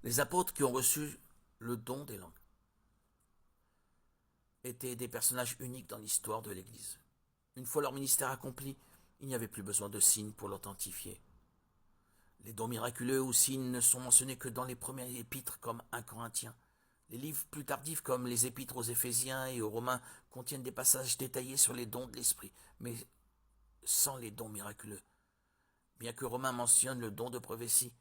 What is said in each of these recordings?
Les apôtres qui ont reçu le don des langues étaient des personnages uniques dans l'histoire de l'Église. Une fois leur ministère accompli, il n'y avait plus besoin de signes pour l'authentifier. Les dons miraculeux ou signes ne sont mentionnés que dans les premiers épîtres comme 1 Corinthiens. Les livres plus tardifs comme les épîtres aux Éphésiens et aux Romains contiennent des passages détaillés sur les dons de l'Esprit, mais sans les dons miraculeux. Bien que Romain mentionne le don de prophétie,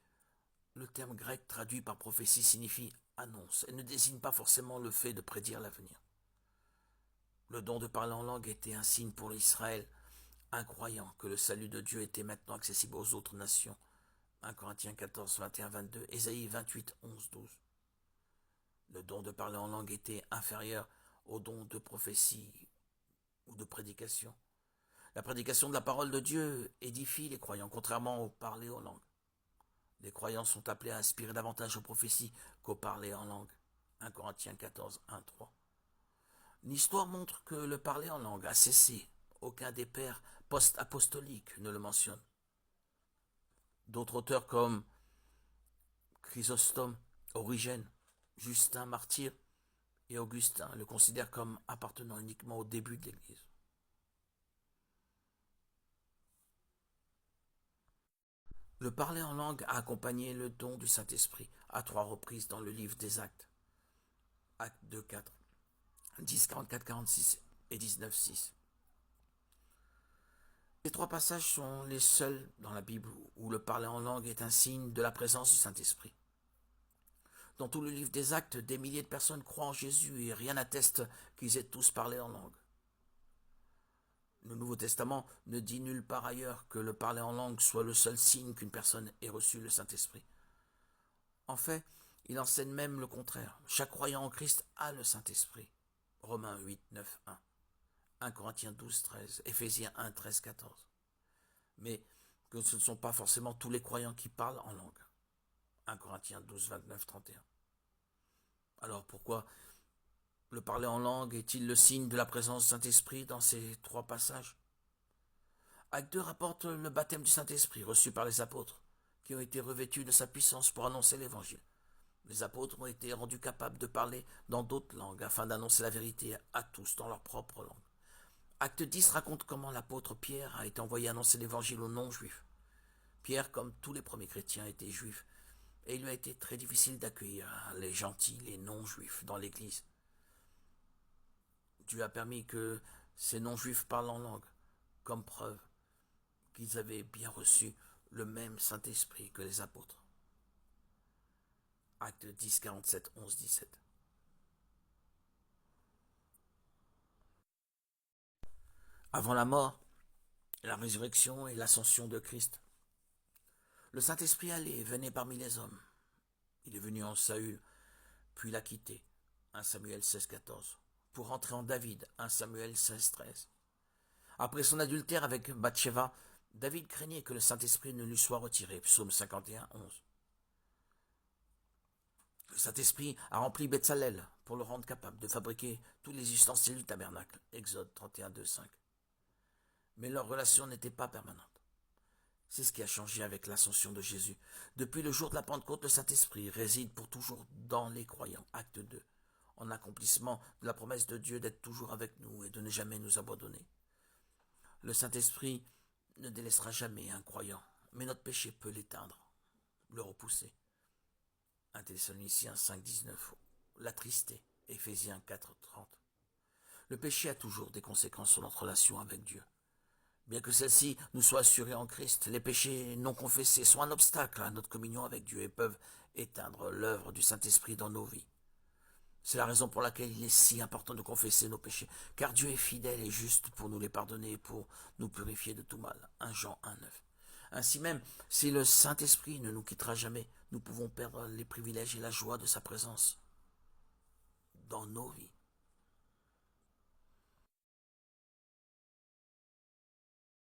le terme grec traduit par prophétie signifie annonce et ne désigne pas forcément le fait de prédire l'avenir. Le don de parler en langue était un signe pour l'Israël, incroyant que le salut de Dieu était maintenant accessible aux autres nations. 1 Corinthiens 14, 21, 22, Ésaïe 28, 11, 12. Le don de parler en langue était inférieur au don de prophétie ou de prédication. La prédication de la parole de Dieu édifie les croyants, contrairement au parler en langue. Les croyants sont appelés à aspirer davantage aux prophéties qu'au parler en langue. 1 Corinthiens 14, 1, 3. L'histoire montre que le parler en langue a cessé. Aucun des pères post-apostoliques ne le mentionne. D'autres auteurs comme Chrysostome, Origène, Justin Martyr et Augustin le considèrent comme appartenant uniquement au début de l'Église. Le parler en langue a accompagné le don du Saint-Esprit à 3 reprises dans le livre des Actes. Actes 2, 4, 10, 44, 46 et 19, 6. Ces 3 passages sont les seuls dans la Bible où le parler en langue est un signe de la présence du Saint-Esprit. Dans tout le livre des Actes, des milliers de personnes croient en Jésus et rien n'atteste qu'ils aient tous parlé en langue. Le Nouveau Testament ne dit nulle part ailleurs que le parler en langue soit le seul signe qu'une personne ait reçu le Saint-Esprit. En fait, il enseigne même le contraire. Chaque croyant en Christ a le Saint-Esprit. Romains 8, 9, 1. 1 Corinthiens 12, 13. Éphésiens 1, 13, 14. Mais que ce ne sont pas forcément tous les croyants qui parlent en langue. 1 Corinthiens 12, 29, 31. Alors pourquoi le parler en langue est-il le signe de la présence du Saint-Esprit dans ces 3 passages? Acte 2 rapporte le baptême du Saint-Esprit reçu par les apôtres, qui ont été revêtus de sa puissance pour annoncer l'Évangile. Les apôtres ont été rendus capables de parler dans d'autres langues afin d'annoncer la vérité à tous dans leur propre langue. Acte 10 raconte comment l'apôtre Pierre a été envoyé annoncer l'Évangile aux non-juifs. Pierre, comme tous les premiers chrétiens, était juif, et il lui a été très difficile d'accueillir les gentils, les non-juifs dans l'Église. Dieu a permis que ces non-juifs parlent en langue, comme preuve qu'ils avaient bien reçu le même Saint-Esprit que les apôtres. Acte 10, 47, 11, 17. Avant la mort, la résurrection et l'ascension de Christ, le Saint-Esprit allait et venait parmi les hommes. Il est venu en Saül, puis l'a quitté, 1 Samuel 16, 14, pour rentrer en David, 1 Samuel 16, 13. Après son adultère avec Bathsheba, David craignait que le Saint-Esprit ne lui soit retiré, psaume 51, 11. Le Saint-Esprit a rempli Betsalel pour le rendre capable de fabriquer tous les ustensiles du tabernacle, Exode 31, 2, 5. Mais leur relation n'était pas permanente. C'est ce qui a changé avec l'ascension de Jésus. Depuis le jour de la Pentecôte, le Saint-Esprit réside pour toujours dans les croyants, acte 2, en accomplissement de la promesse de Dieu d'être toujours avec nous et de ne jamais nous abandonner. Le Saint-Esprit ne délaissera jamais un croyant, mais notre péché peut l'éteindre, le repousser. 1 Thessaloniciens 5, 19, l'attrister, Éphésiens 4, 30. Le péché a toujours des conséquences sur notre relation avec Dieu. Bien que celle-ci nous soit assurée en Christ, les péchés non confessés sont un obstacle à notre communion avec Dieu et peuvent éteindre l'œuvre du Saint-Esprit dans nos vies. C'est la raison pour laquelle il est si important de confesser nos péchés, car Dieu est fidèle et juste pour nous les pardonner et pour nous purifier de tout mal. 1 Jean 1, 9. Ainsi même, si le Saint-Esprit ne nous quittera jamais, nous pouvons perdre les privilèges et la joie de sa présence dans nos vies.